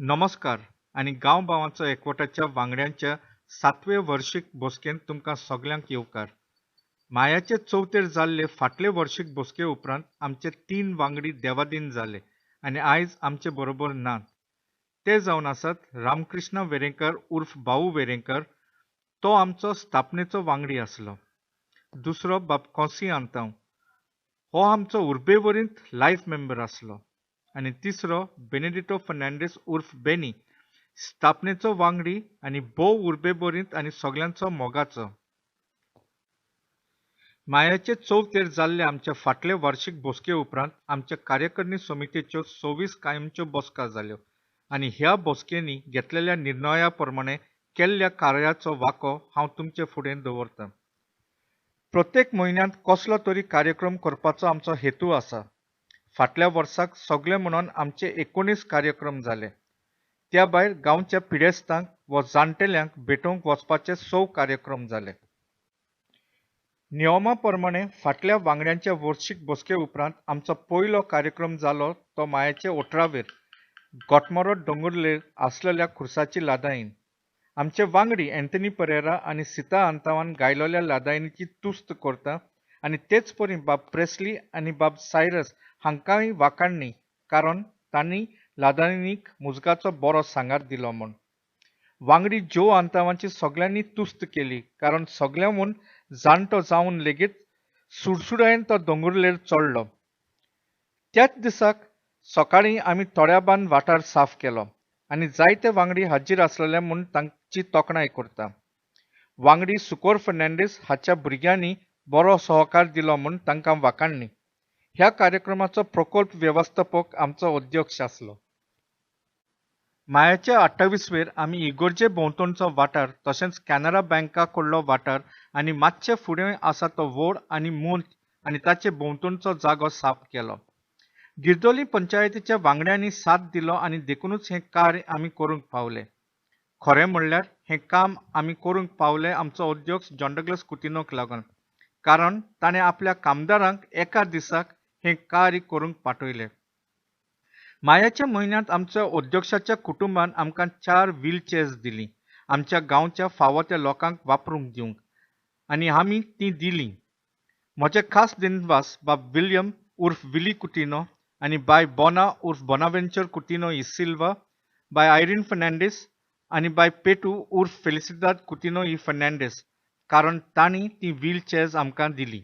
नमस्कार आणि गांव भावांचो एकवटाच्या वांगड्यांच्या 7वे वर्षीक बसकेंत तुमकां सगल्यांक येवकार. मायाचे चवथेर जाल्ले फाटले वर्षीक बसके उपरांत आमचे 3 वांगडी देवादीन जाले आनी आयज आमचे बरोबर नात. ते जावन आसात रामकृष्ण वेरेंकर उर्फ भाऊ वेरेंकर, तो आमचो स्थापनेचो वांगडी आसलो. दुसरो बाब कोसी आंताव, हो आमचो उर्बेवरींत लायफ मेंबर आसलो. आनी तिसरो बेनेडिटो फर्नांडीस उर्फ बेनी, स्थापनेचो वांगडी आनी भोव उर्बेभरीत आनी सगल्यांचो मोगाचो. मायाचे चवथेर जाल्ले आमच्या फाटले वार्षिक बसके उपरांत आमच्या कार्यकारिणी समितीच्यो 26 कायमच्यो बसका जाल्यो आनी ह्या बसकेनी घेतलेल्या निर्णया प्रमाणे केल्ल्या कार्याचो वाको हांव तुमचे फुडें दवरतां. प्रत्येक म्हयन्यांत कसलो तरी कार्यक्रम करपाचो आमचो हेतू आसा. फाटल्या वर्साक सगळे म्हणून आमचे 19 कार्यक्रम जाले. त्या भायर गांवच्या पिडेस्तांक व जाण्टेल्यांक भेटोवंक वचपाचे 6 कार्यक्रम जाले. नियमा प्रमाणे फाटल्या वांगड्यांच्या वर्षीक बसके उपरांत आमचो पयलो कार्यक्रम जालो तो मायाचे 18वेर गोटमरो दोंगुर्लेर आसलेल्या खुर्साची लादायीन. आमचे वांगडी एंथनी परेरा आनी सीता आंतावान गायलोल्या लादायीनीची तुस्त करता आनी तेच परी बाब प्रेस्ली आनी बाब सायरस हांकांय वाखाणणी, कारण तांणी लादायनीक मुजगाचो बरो सांगार दिलो म्हूण. वांगडी जो आंतावांची सगळ्यांनी तुस्त केली, कारण सगळ्यांहून जाणटो जावन लेगीत सुडसुडायेन तो दोंगुर्लेर चडलो. त्याच दिसाक सकाळीं आमी थोड्याबान वाठार साफ केलो आनी जायते वांगडी हाजीर आसलेले म्हूण तांची तोखणाय करता. वांगडी सुकोर फर्नांडीस हाच्या भुरग्यांनी बरो सहकार दिलो म्हूण तांकां वाखाणणी. ह्या कार्यक्रमाचो प्रकल्प वेवस्थापक आमचो अध्यक्ष आसलो. मायाचे 28वेर आमी इगोर्जे भोंवतणचो वाठार तशेंच कॅनरा बँका कडलो वाठार आनी मातशे फुडें आसा तो व्होड आनी मूंत आनी ताचे भोंवतणचो जागो साफ केलो. गिरदोली पंचायतीच्या वांगड्यांनी साथ दिलो आनी देखूनच हें कार्य आमी करूंक पावले. खरें म्हणल्यार हें काम आमी करूंक पावले आमचो अध्यक्ष जॉन डगलस कुटिनोक लागून, कारण ताणें आपल्या कामदारांक एका दिसाक हें कार्य करूंक पाठयलें. मायाच्या म्हयन्यांत आमच्या अध्यक्षाच्या कुटुंबान आमकां 4 व्हीलचेअर्स दिलीं आमच्या गांवच्या फावो त्या लोकांक वापरूंक दिवंक, आनी आमी तीं दिलीं. म्हजे खास दिनवास बाब विल्यम उर्फ विली कुटिनो आनी बाय बोना उर्फ बोनावेंचर कुटिनो इ सिल्वा, बाय आयरीन फर्नांडीस आनी बाय पेटू उर्फ फेलिसिदाद कुटिनो इ फर्नांडीस, कारण तांणी तीं व्हीलचेअर्स आमकां दिलीं.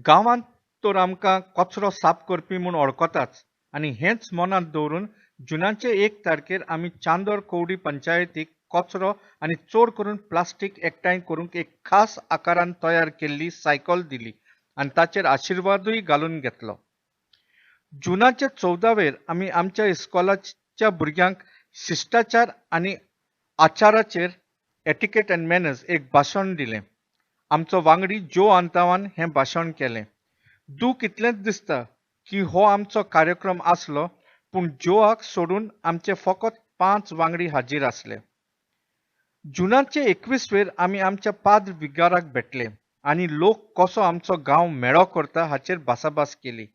गांवांत तर आमकां कचरो साफ करपी म्हूण वळखताच आनी हेंच मनांत दवरून जुनाचे 1 तारखेर आमी चांदोर कवडी पंचायतीक कचरो आनी चड करून प्लास्टीक एकठांय करूंक एक खास आकारान तयार केल्ली सायकल दिली आनी ताचेर आशिर्वादूय घालून घेतलो. जुनाचे 14वेर आमी आमच्या इस्कॉलाच्या भुरग्यांक शिश्टाचार आनी आचाराचेर एटिकेट अँड मॅनर्स एक भाशण दिलें. आमचो वांगडी जो आंतावान हें भाशण केलें. दूख इतलेंच दिसता की हो आमचो कार्यक्रम आसलो, पूण जोआक सोडून आमचे फकत 5 वांगडी हाजीर आसले. जुनाचे 21वेर आमी आमच्या पाद्र विगाराक भेटले आनी लोक कसो आमचो गांव मेळो करता हाचेर भासाभास केली.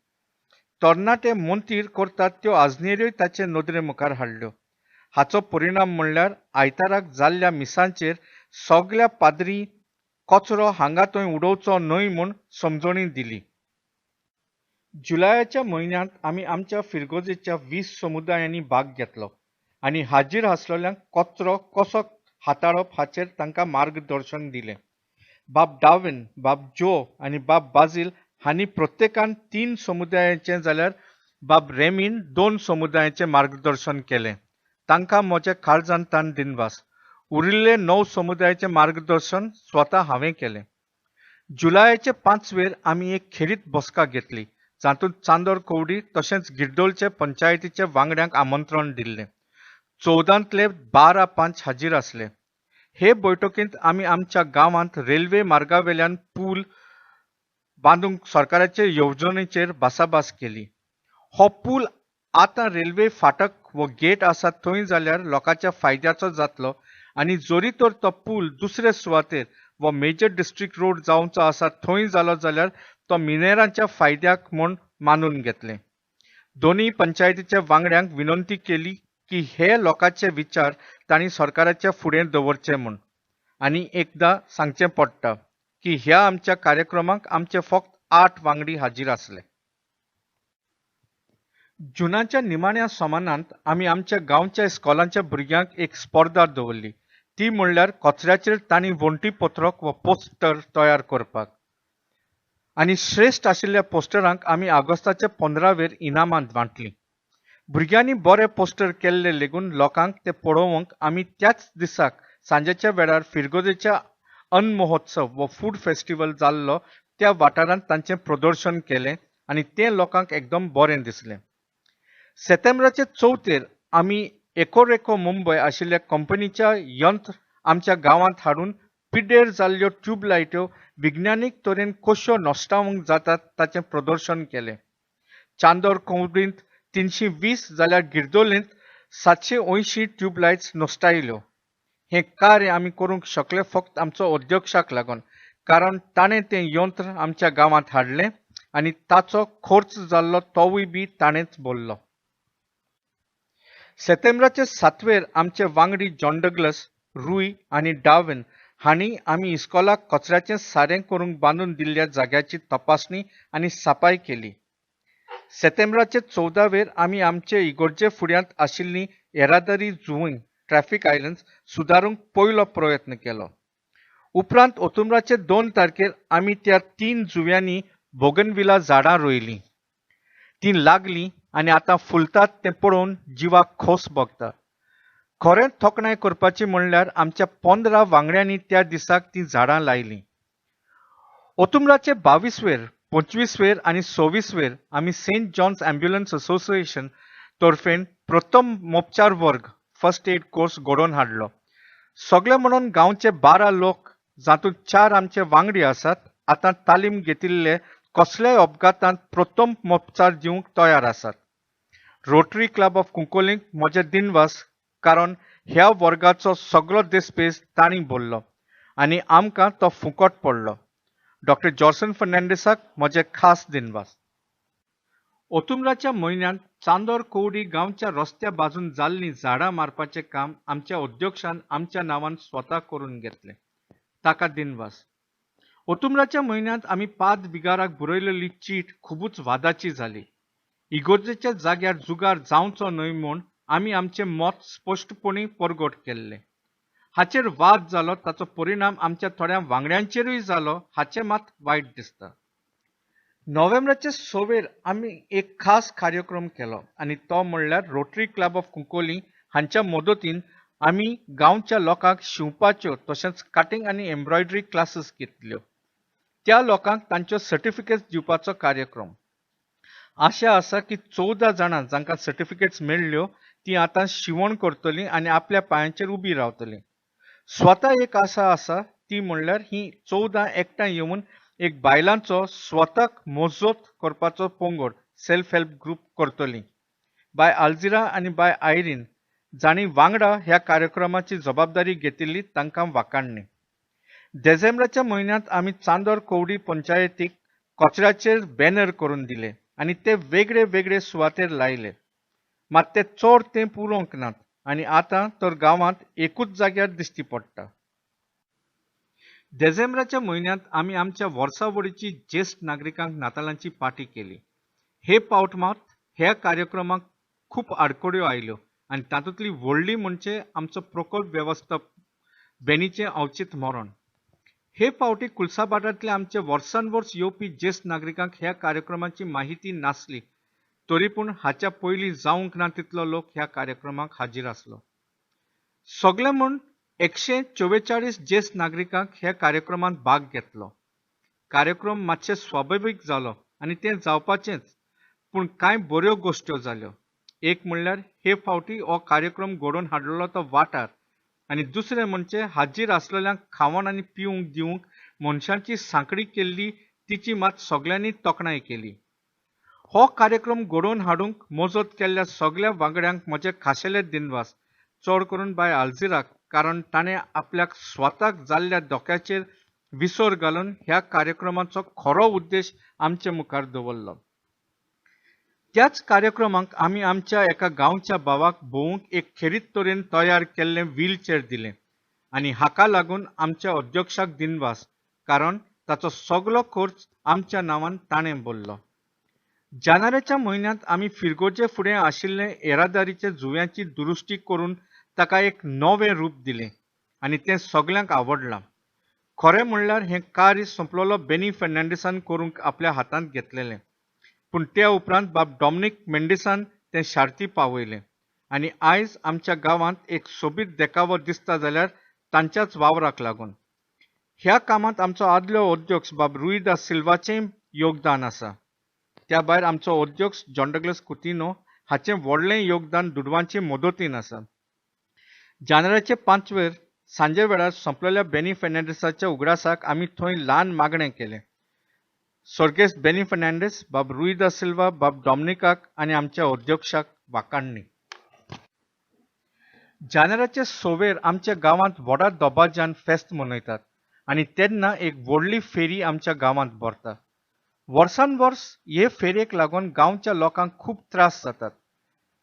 तरणाटे मंतीर करतात त्यो आजनेऱ्योय ताचे नदरे मुखार हाडल्यो. हाचो परिणाम म्हणल्यार आयताराक जाल्ल्या मिसांचेर सगळ्या पाद्री कचरो हांगा थंय उडोवचो न्हय म्हूण समजणी दिली. जुलयाच्या म्हयन्यांत आमी आमच्या फिरगोजेच्या 20 समुदायांनी भाग घेतलो आनी हाजीर आसलेल्यांक कचरो कसो हाताळप हाचेर तांकां मार्गदर्शन दिलें. बाब डाविन, बाब जो आनी बाब बाजील हांणी प्रत्येकान 3 समुदायाचें जाल्यार बाब रेमीन 2 समुदायाचें मार्गदर्शन केलें. तांकां म्हजे काळजांतान दिनवास. उरिल्ले 9 समुदायाचें मार्गदर्शन स्वता हांवें केलें. जुलयाचे 5वेर आमी एक खेरीत बसका घेतली, जातूंत चांदोर कवडी तशेंच गिरदोलचे पंचायतीच्या वांगड्यांक आमंत्रण दिल्लें. 14तले 12-5 हाजीर आसले. हे बैठकींत आमी आमच्या गांवांत रेल्वे मार्गावेल्यान पूल बांदूंक सरकाराचे येवजणेचेर भासाभास केली. हो पूल आतां रेल्वे फाटक व गेट आसा थंय जाल्यार लोकांच्या फायद्याचो जातलो आनी जोरी तर तो पूल दुसरे सुवातेर व मेजर डिस्ट्रिक्ट रोड जावचो आसा थंय जालो जाल्यार तो मिनेरांच्या फायद्याक म्हूण मानून घेतले. दोन्ही पंचायतीच्या वांगड्यांक विनंती केली की हे लोकांचे विचार तांणी सरकाराच्या फुडें दवरचे म्हूण आनी एकदां सांगचें पडटा की ह्या आमच्या कार्यक्रमाक आमचे फकत 8 वांगडी हाजीर आसले. जुनाच्या निमाण्या सोमानांत आमी आमच्या गांवच्या इस्कॉलांच्या भुरग्यांक एक स्पर्धा दवरली. ती म्हणल्यार कचऱ्याचेर तांणी वण्टी पत्रक वा पोस्टर तयार करपाक. आनी श्रेष्ठ आशिल्ल्या पोस्टरांक आमी ऑगस्टाच्या 15वेर इनामां वांटलीं. भुरग्यांनी बरे पोस्टर केल्ले लेगून लोकांक ते पळोवंक आमी त्याच दिसाक सांजेच्या वेळार फिरगोदेच्या अन्न महोत्सव वा फूड फेस्टिवल जाल्लो त्या वाठारांत तांचें प्रदर्शन केलें आनी तें लोकांक एकदम बरें दिसलें. सप्टेंबराचे 4 आमी एकोरेको मुंबय आशिल्ल्या कंपनीच्या यंत्र आमच्या गांवांत हाडून पिड्डेर जाल्ल्यो ट्यूबलायट्यो विज्ञानीक तरेन कश्यो नश्टावंक जातात ताचें प्रदर्शन केलें. चांदोर कवडींत 320 जाल्यार गिर्दोलेंत 780 ट्यूबलायट्स नश्टायल्यो. हें कार्य आमी करूंक शकले फकत आमचो अध्यक्षाक लागून, कारण ताणें तें यंत्र आमच्या गांवांत हाडलें आनी ताचो खर्च जाल्लो तोवूय बी ताणेंच भरलो. सप्टेंबराचे 7 आमचे वांगडी जॉन डगलस, रूय आनी डार्विन हांणी आमी इस्कॉलाक कचऱ्याचें सारें करूंक बांदून दिल्ल्या जाग्याची तपासणी आनी साफाई केली. सप्टेंबराचे 14 आमी आमचे इगर्जे फुड्यांत आशिल्लीं येरादारी जुंवय ट्रॅफिक आयलंड्स सुदारूंक पयलो प्रयत्न केलो. उपरांत ऑक्टोबराचे 2 आमी त्या 3 जुंव्यांनी बोगनविला झाडां रोयलीं. तीं लागलीं आनी आतां फुलतात तें पळोवन जिवाक खोस भोगता. खरें तोखणाय करपाची म्हणल्यार आमच्या 15 वांगड्यांनी त्या दिसाक तीं झाडां लायलीं. ऑक्टोबराचे 22 25 आनी 26 आमी सेंट जॉन्स ॲम्ब्युलन्स असोसिएशन तर्फेन प्रथम मोपचार वर्ग फर्स्ट एड कोर्स घडोवन हाडलो. सगळे म्हणून गांवचे 12 लोक, जातूंत 4 आमचे वांगडी आसात, आतां तालीम घेतिल्ले कसल्याय अपघातांत प्रथम मोपचार दिवंक तयार आसात. रोटरी क्लब ऑफ कुंकोलींक म्हजे दिनवास, कारण ह्या वर्गाचो सगळो देस्पेस तांणी भरलो आनी आमकां तो फुकट पडलो. डॉ. जॉर्सन फर्नांडिसाक म्हजे खास दिनवास. ऑक्टोबराच्या म्हयन्यांत चांदोर कवडी गांवच्या रस्त्या बाजून जाल्लीं झाडां मारपाचें काम आमच्या अध्यक्षान आमच्या नांवान स्वता करून घेतलें. ताका दिनवास. ऑक्टोबराच्या म्हयन्यांत आमी पाद बिगाराक बरयलेली चीट खूबच वादाची जाली. इगर्जेच्या जाग्यार जुगार जावचो न्हय म्हूण आमी आमचें मत स्पश्टपणी परगट केल्लें. हाचेर वाद जालो, ताचो परिणाम आमच्या थोड्या वांगड्यांचेरूय जालो हाचें मात वायट दिसता. नोव्हेंबराचे 6 आमी एक खास कार्यक्रम केलो आनी तो म्हणल्यार रोटरी क्लब ऑफ कुंकोली हांच्या मदतीन आमी गांवच्या लोकांक शिंवपाच्यो तशेंच कटिंग आनी एम्ब्रॉयडरी क्लासीस घेतल्यो. त्या लोकांक तांच्यो सर्टिफिकेट्स दिवपाचो कार्यक्रम. आशा आसा की 14 जाणां जांकां सर्टिफिकेट्स मेळ्ळ्यो तीं आतां शिवण करतलीं आनी आपल्या पांयांचेर उबीं रावतलीं. स्वता एक आशा आसा, ती म्हणल्यार ही 14 एकठांय येवन एक बायलांचो स्वताक मजत करपाचो पंगड सेल्फ हेल्प ग्रूप करतलीं. बाय आल्जिरा आनी बाय आयरीन जांणी वांगडा ह्या कार्यक्रमाची जबाबदारी घेतिल्ली तांकां वाखाणणी. डिसेंबराच्या म्हयन्यांत आमी चांदोर कवडी पंचायतीक कचऱ्याचेर बॅनर करून दिले आनी ते वेगळे वेगळे सुवातेर लायले. मात ते चड तेंप उरोवंक नात आनी आतां तर गांवांत एकूच जाग्यार दिश्टी पडटा. डिसेंबराच्या म्हयन्यांत आमी आमच्या वर्सावडीची ज्येश्ठ नागरिकांक नातालांची पार्टी केली. हे फावट मात ह्या कार्यक्रमाक खूब आडखड्यो आयल्यो आनी तातूंतली व्हडली म्हणजे आमचो प्रकल्प वेवस्थापक बेनीचें अवचित मरण. हे फावटी कुलसाबादांतले आमचे वर्सान वर्स येवपी ज्येश्ठ नागरिकांक ह्या कार्यक्रमाची माहिती नासली, तरी पूण हाच्या पयलीं जावंक ना तितलो लोक ह्या कार्यक्रमाक हाजीर आसलो. सगळे म्हूण 144 ज्येश्ठ नागरिकांक ह्या कार्यक्रमांत भाग घेतलो. कार्यक्रम मातशें स्वाभावीक जालो आनी तें जावपाचेंच, पूण कांय बऱ्यो गोश्ट्यो जाल्यो. एक म्हणल्यार हे फावटी हो कार्यक्रम घडोवन हाडलेलो तो वाठार आनी दुसरें म्हणजे हाजीर आसलेल्यांक खावण आनी पिवंक दिवंक मनशांची सांखळी केल्ली, तिची मात सगळ्यांनी तोखणाय केली. हो कार्यक्रम घडोवन हाडूंक मजत केल्ल्या सगळ्या वांगड्यांक म्हजे खाशेले दिनवास, चड करून बाय आल्जिराक, कारण ताणें आपल्याक स्वताक जाल्ल्या धोक्याचेर विसर घालून ह्या कार्यक्रमाचो खरो उद्देश आमचे मुखार दवरलो. त्याच कार्यक्रमाक आमी आमच्या एका गांवच्या भावाक भोवूंक एक खेरीत तरेन तयार केल्लें व्हीलचेअर दिलें आनी हाका लागून आमच्या अध्यक्षाक दिनवास, कारण ताचो सगळो खर्च आमच्या नांवान ताणें भरलो. जानेराच्या म्हयन्यांत आमी फिरगोचे फुडें आशिल्ले येरादारीचे जुव्यांची दुरुस्ती करून ताका एक नवें रूप दिलें आनी तें सगळ्यांक आवडलां. खरें म्हणल्यार हें कार्य संपलोलो बेनी फेर्नांडीसान करूंक आपल्या हातांत घेतलेलें, पूण त्या उपरांत बाब डॉमिनिक मेंडिसान तें शार्ती पावयलें आनी आयज आमच्या गांवांत एक सोबीत देखावो दिसता जाल्यार तांच्याच वावराक लागून. ह्या कामांत आमचो आदलो अध्यक्ष बाब रुई दा सिल्वाचें योगदान आसा. त्या भायर आमचो अध्यक्ष जॉन डगलस कुतिनो हाचें व्हडलें योगदान दुडवांचे मदतीन आसा. जानेराचे 5 वेर सांजे वेळार संपलेल्या बेनी फेर्नांडीसाच्या उगडासाक आमी थंय ल्हान मागणें केलें. सर्गेस्त बेनी फेर्नांडीस, बाब रुई दा सिल्वा, बाब डॉमिनिकाक आनी आमच्या अध्यक्षाक वाखाणणी. जानेराचे 6 वेर आमच्या गांवांत व्हडा दबाज्यान फेस्त मनयतात आनी तेन्ना एक व्हडली फेरी आमच्या गांवांत भरता. वर्सान वर्स हे फेरयेक लागून गांवच्या लोकांक खूब त्रास जातात.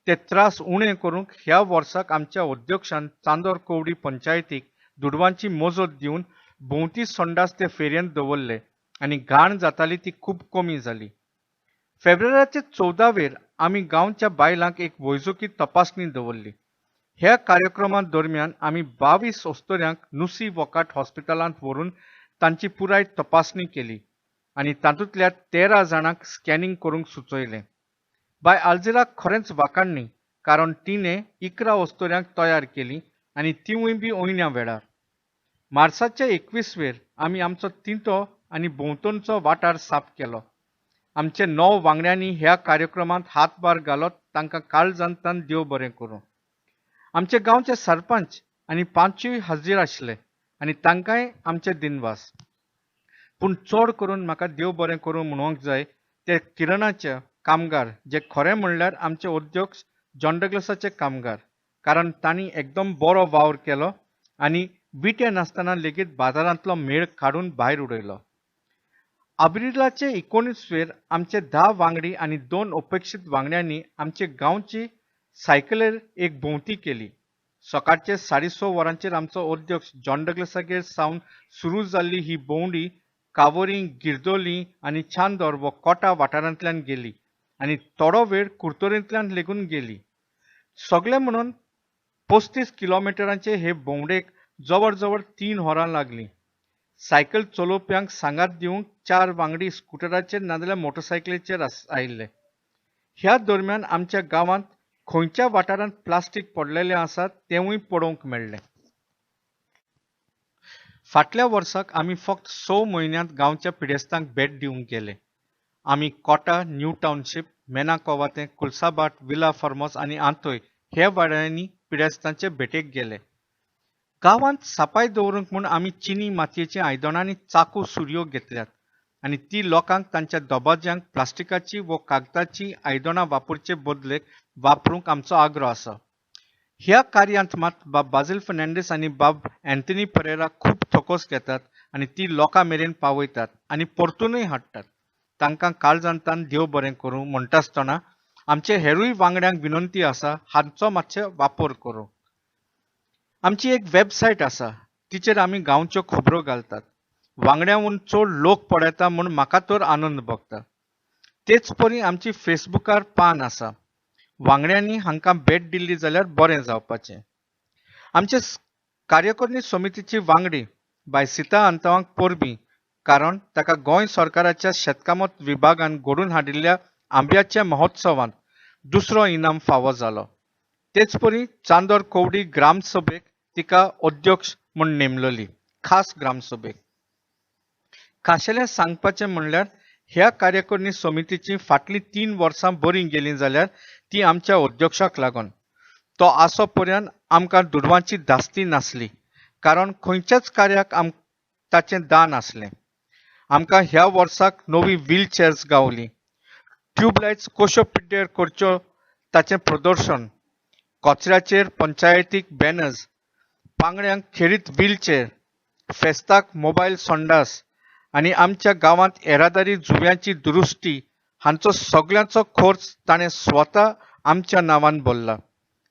ते त्रास उणे करूंक ह्या वर्साक आमच्या अध्यक्षान चांदोर कवडी पंचायतीक दुडवांची मजत दिवन भोंवती संडास ते फेरयेंत दवरले आनी घाण जाताली ती खूब कमी जाली. फेब्रुवारीचे 14 वेर आमी गांवच्या बायलांक एक वैजकी तपासणी दवरली. ह्या कार्यक्रमा दरम्यान आमी 22 अस्तोऱ्यांक नुसी वॉकाट हॉस्पिटलांत व्हरून तांची पुराय तपासणी केली आनी तातूंतल्या 13 जाणांक स्कॅनिंग करूंक सुचयलें. बाय आल्जिराक खरेंच वाखाणणी, कारण तिणें 11 अस्तोऱ्यांक तयार केली आनी तिवूय बी ओयण्या वेळार. मार्चाचे 21 वेर आमी आमचो तिंतो आनी भोंवतणचो वाठार साफ केलो. आमचे 9 वांगड्यांनी ह्या कार्यक्रमांत हातभार घालत तांकां काळजांतान देव बरें करूं. आमचे गांवचे सरपंच आनी 5 हाजीर आशिल्ले आनी तांकांय आमचे दिनवास. पूण चड करून म्हाका देव बरें करूं म्हणूंक जाय ते किरणाचे कामगार, जे खरें म्हणल्यार आमचे अध्यक्ष जॉन डगलसाचे कामगार, कारण तांणी एकदम बरो वावर केलो आनी विटे नासतना लेगीत बाजारांतलो मेळ काडून भायर उडयलो. एप्रिलाचे 19 वेर आमचे 10 वांगडी आनी 2 अपेक्षीत वांगड्यांनी आमचे गांवची सायकलेर एक भोंवती केली. सकाळचे 6:30 वरांचेर आमचो अध्यक्ष जॉन डगलसागेर सावन सुरू जाल्ली ही भोंवडी कावरी, गिरदोली आनी चांदोर वो कोटा वाठारांतल्यान गेली आनी थोडो वेळ कुर्तोरेंतल्यान लेगून गेली. सगळे म्हणून 35 किलोमिटरांचे हे भोंवडेक जवळ जवळ 3 वरां लागलीं. सायकल चलोवप्यांक सांगात दिवंक 4 वांगडी स्कुटराचेर नाजाल्यार मोटरसायकलीचेर आयिल्ले. ह्या दरम्यान आमच्या गांवांत खंयच्या वाठारांत प्लास्टीक पडलेलें आसा तेंवूय पळोवंक मेळ्ळें. फाटल्या वर्साक आमी फकत 6 म्हयन्यांत गांवच्या पिडेस्तांक भेट दिवंक गेले. आमी Kota, new township, मेनाकोवाते, कुलसाबाट, villa forms आनी आंतोय हे वाड्यांनी पिडेस्तांचे भेटेक गेले. गांवांत सफाई दवरूंक म्हूण आमी चिनी मातयेची आयदनां आनी चाकू सुरयो घेतल्यात आनी ती लोकांक तांच्या दबाज्यांक प्लास्टिकाची व कागदाची आयदनां वापरचे बदलेक वापरूंक आमचो आग्रो आसा. ह्या कार्यांत मात बाब बाजील फेर्नांडीस आनी बाब अँथनी परेरा खूब थोकोस घेतात आनी ती लोकां मेरेन पावयतात आनी परतूनय हाडटात. तांकां काळजांतान देव बरें करूं म्हणटा आसतना आमचे हेरूय वांगड्यांक विनंती आसा, हांचो मातशे वापर करूं. आमची एक वेबसायट आसा, तिचेर आमी गांवच्यो खबरो घालतात. वांगड्यांवून चड लोक पळयता म्हूण म्हाका तर आनंद भोगता. तेच परी आमची फेसबुकार पान आसा. वांगड्यांनी हांकां भेट दिल्ली जाल्यार बरें जावपाचें. आमचे कार्यकारिणी समितीची वांगडी बाय सीता अंतवांक परबीं, कारण ताका गोंय सरकाराच्या शेतकामत विभागान घडोवन हाडिल्ल्या आंब्याच्या महोत्सवांत दुसरो इनाम फावो जालो. तेच परी चांदोर कवडी ग्रामसभेक तिका अध्यक्ष म्हूण नेमलेली, खास ग्रामसभेक. खाशेलें सांगपाचें म्हणल्यार ह्या कार्यकारिणी समितीची फाटलीं 3 वर्सां बरीं गेलीं जाल्यार ती आमच्या अध्यक्षाक लागून. तो आसो पर्यंत आमकां दुडवांची धास्ती नासली, कारण खंयच्याच कार्याक ताचें दान आसलें. आमकां ह्या वर्साक नवी व्हीलचेअर्स गावली. ट्यूबलायट्स कश्यो पिड्ड्यार करच्यो ताचें प्रदर्शन, कचऱ्याचेर पंचायतीक बॅनर्स, पांगड्यांक खेरीत व्हीलचेअर, फेस्ताक मोबायल संडास आनी आमच्या गांवांत येरादारी जुव्यांची दुरुस्ती हांचो सगळ्यांचो खर्च ताणें स्वता आमच्या नांवान भरला.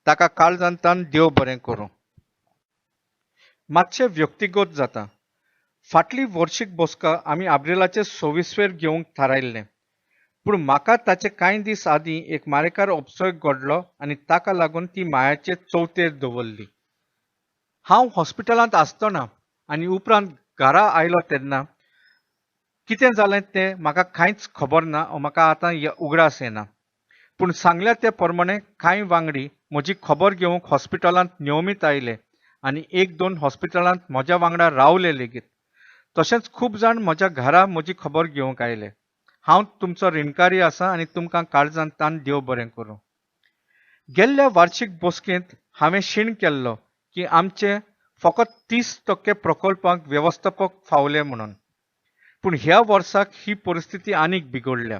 ताका काळजांतान देव बरें करूं. मातशें व्यक्तिगत जाता. फाटली वर्शीक बसका आमी आब्रिलाचे 26वेर घेवंक थारायल्लें. पूण म्हाका ताचे कांय दीस आदीं एक मारेकार उपसर्ग घडलो आनी ताका लागून ती मायाचे चवथेर दवरली. हांव हॉस्पिटलांत आसतना आनी उपरांत घरा आयलो तेन्ना कितें जालें तें म्हाका कांयच खबर ना वा म्हाका आतां उगडास येना. पूण सांगल्या ते प्रमाणे कांय वांगडी म्हजी खबर घेवंक हॉस्पिटलांत नियमीत आयले आनी 1-2 हॉस्पिटलांत म्हज्या वांगडा रावले लेगीत. तशेंच खूब जाण म्हज्या घरा म्हजी खबर घेवंक आयले. हांव तुमचो ऋणकारी आसां आनी तुमकां काळजांतान देव बरें करूं. गेल्ल्या वार्षिक बसकेंत हांवें शीण केल्लो की आमचे फकत 30% प्रकल्पांक वेवस्थापक फावले म्हणून. पूण ह्या वर्साक ही परिस्थिती आनीक बिगडल्या.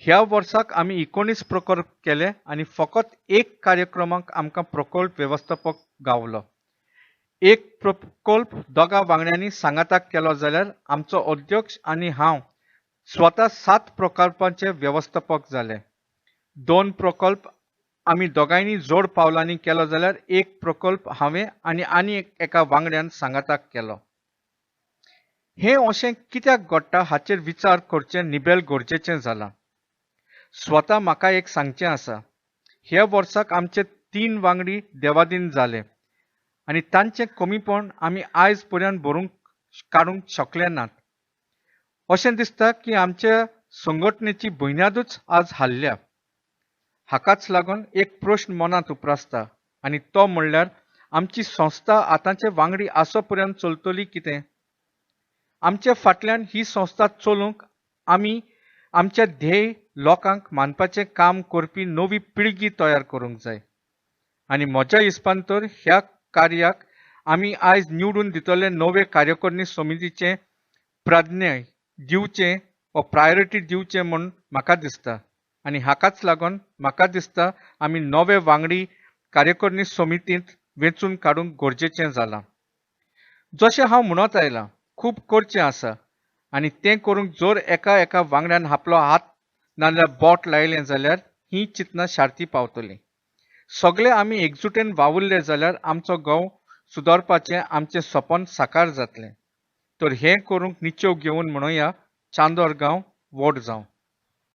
ह्या वर्साक आमी 19 प्रकल्प केले आनी फकत एक कार्यक्रमाक आमकां प्रकल्प वेवस्थापक गावलो. एक प्रकल्प दोगा वांगड्यांनी सांगाताक केलो जाल्यार आमचो अध्यक्ष आनी हांव स्वता 7 प्रकल्पांचे वेवस्थापक जाले. 2 प्रकल्प आमी दोगांयनी जोड पावलांनी केलो जाल्यार एक प्रकल्प हांवें आनी एका वांगड्यान सांगाताक केलो. हें अशें कित्याक घडटा हाचेर विचार करचें निबेल गरजेचें जालां. स्वता म्हाका एक सांगचें आसा. ह्या वर्साक आमचे 3 वांगडी देवादीन जाले आनी तांचें कमीपण आमी आयज पर्यंत भरूंक काडूंक शकले नात. अशें दिसता की आमच्या संघटनेची बुन्यादूच आज हाल्ल्या. हाकाच लागून एक प्रश्न मनांत उप्रासता आनी तो म्हणल्यार आमची संस्था आतांचे वांगडी आसो पर्यंत चलतली कितें? आमचे फाटल्यान ही संस्था चलूंक आमी आमचे ध्येय लोकांक मानपाचें काम करपी नवी पिळगी तयार करूंक जाय. आनी म्हज्या हिसपान तर ह्या कार्याक आमी आयज निवडून दितले नवे कार्यकारिणी समितीचें प्राधान्य दिवचें वा प्रायोरिटी दिवचें म्हूण म्हाका दिसता. आनी हाकाच लागून म्हाका दिसता आमी नवे वांगडी कार्यकारिणी समितींत वेंचून काडूंक गरजेचें जालां. जशें हांव म्हणत आयलां खूब करचें आसा आनी तें करूंक जर एका वांगड्यान आपलो हात नाजाल्यार बोट लायलें जाल्यार ही चिंतना शार्ती पावतली. सगळे आमी एकजुटेन वावुरले जाल्यार आमचो गांव सुदारपाचें आमचें सपन साकार जातलें. तर हें करूंक निच्यो घेवन म्हणुया चांदोर गांव व्हड जावं.